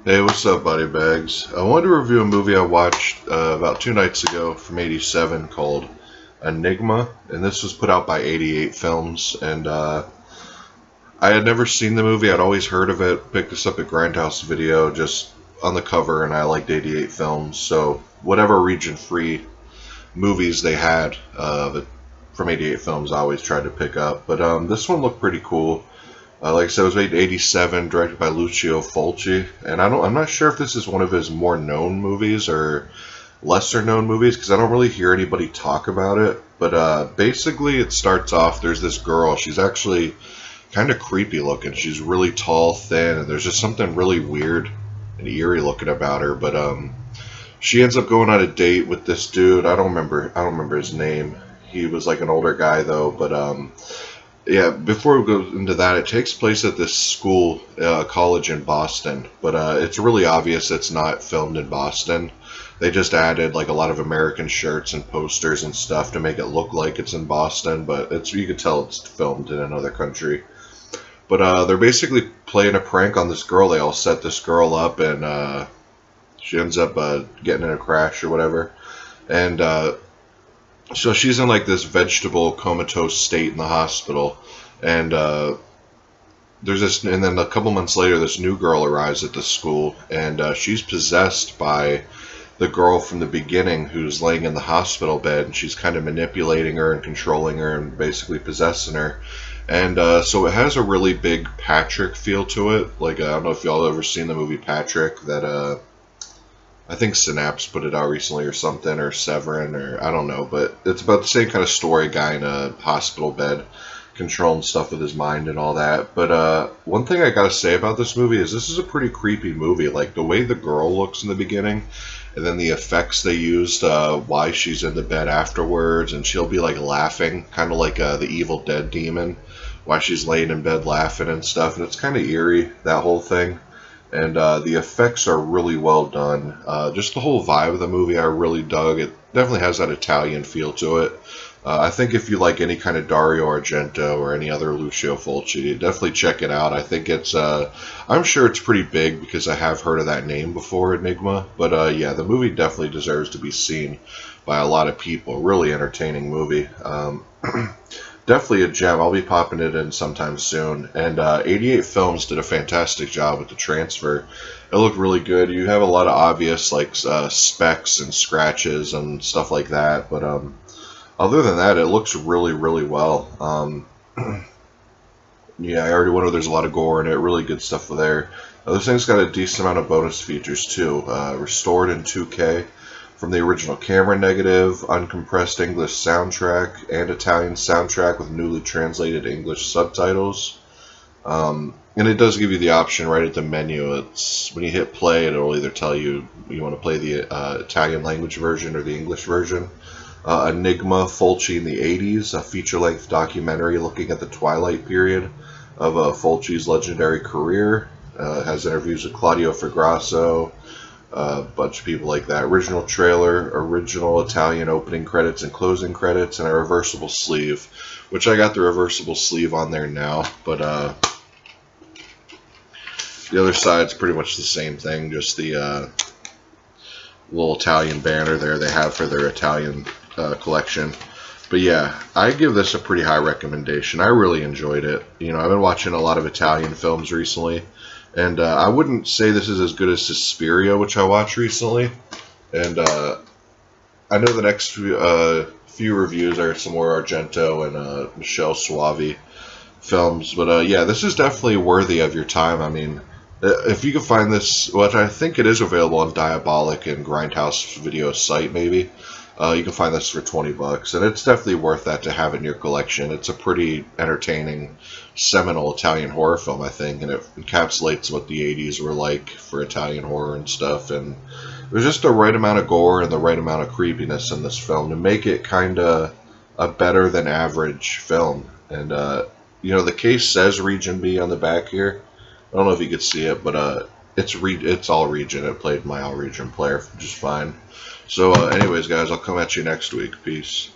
Hey, what's up, Buddy Bags? I wanted to review a movie I watched about 2 nights ago from '87 called Enigma, and this was put out by 88 Films, and I had never seen the movie. I'd always heard of it, picked this up at Grindhouse Video just on the cover, and I liked 88 Films, so whatever region-free movies they had from 88 Films I always tried to pick up, but this one looked pretty cool. Like I said, it was made in '87, directed by Lucio Fulci, and I'm not sure if this is one of his more known movies or lesser known movies because I don't really hear anybody talk about it. But basically, it starts off. There's this girl. She's actually kind of creepy looking. She's really tall, thin, and there's just something really weird and eerie looking about her. But she ends up going on a date with this dude. I don't remember his name. He was like an older guy though, but yeah, before we go into that, it takes place at this school, college in Boston, but it's really obvious it's not filmed in Boston. They just added like a lot of American shirts and posters and stuff to make it look like it's in Boston, but you can tell it's filmed in another country. But they're basically playing a prank on this girl. They all set this girl up, and she ends up getting in a crash or whatever, and so she's in like this vegetable comatose state in the hospital, and there's this, and then a couple months later, this new girl arrives at the school, and she's possessed by the girl from the beginning who's laying in the hospital bed, and she's kind of manipulating her and controlling her and basically possessing her. And so it has a really big Patrick feel to it. Like, I don't know if y'all ever seen the movie Patrick, that I think Synapse put it out recently or something, or Severin, or I don't know, but it's about the same kind of story, guy in a hospital bed controlling stuff with his mind and all that. But one thing I gotta say about this movie is this is a pretty creepy movie. Like, the way the girl looks in the beginning, and then the effects they used, why she's in the bed afterwards, and she'll be like laughing, kind of like the Evil Dead demon, why she's laying in bed laughing and stuff, and it's kind of eerie, that whole thing. And the effects are really well done. Just the whole vibe of the movie I really dug. It definitely has that Italian feel to it. I think if you like any kind of Dario Argento or any other Lucio Fulci, definitely check it out. I think it's, I'm sure it's pretty big because I have heard of that name before, Enigma. But yeah, the movie definitely deserves to be seen by a lot of people. Really entertaining movie. Definitely a gem. I'll be popping it in sometime soon. And 88 Films did a fantastic job with the transfer. It looked really good. You have a lot of obvious like specks and scratches and stuff like that. But other than that, it looks really, really well. Yeah, I already went over. There's a lot of gore in it. Really good stuff there. This thing's got a decent amount of bonus features too. Restored in 2K. From the original camera negative, uncompressed English soundtrack, and Italian soundtrack with newly translated English subtitles. And it does give you the option right at the menu. It's when you hit play, it'll either tell you want to play the Italian language version or the English version. Enigma, Fulci in the 80s, a feature-length documentary looking at the twilight period of Fulci's legendary career. Has interviews with Claudio Fragasso, a bunch of people like that. Original trailer, original Italian opening credits and closing credits, and a reversible sleeve, which I got the reversible sleeve on there now, but the other side's pretty much the same thing, just the little Italian banner there they have for their Italian collection. But yeah, I give this a pretty high recommendation. I really enjoyed it. You know, I've been watching a lot of Italian films recently, and I wouldn't say this is as good as Suspiria, which I watched recently. And I know the next few reviews are some more Argento and Michele Soavi films. But yeah, this is definitely worthy of your time. I mean, if you can find this, which I think it is available on Diabolic and Grindhouse Video site maybe, you can find this for $20, and it's definitely worth that to have in your collection. It's a pretty entertaining, seminal Italian horror film, I think, and it encapsulates what the 80s were like for Italian horror and stuff. And there's just the right amount of gore and the right amount of creepiness in this film to make it kind of a better than average film. And you know, the case says Region B on the back here. I don't know if you could see it, but it's all region. It played my all region player just fine. So anyways, guys, I'll come at you next week. Peace.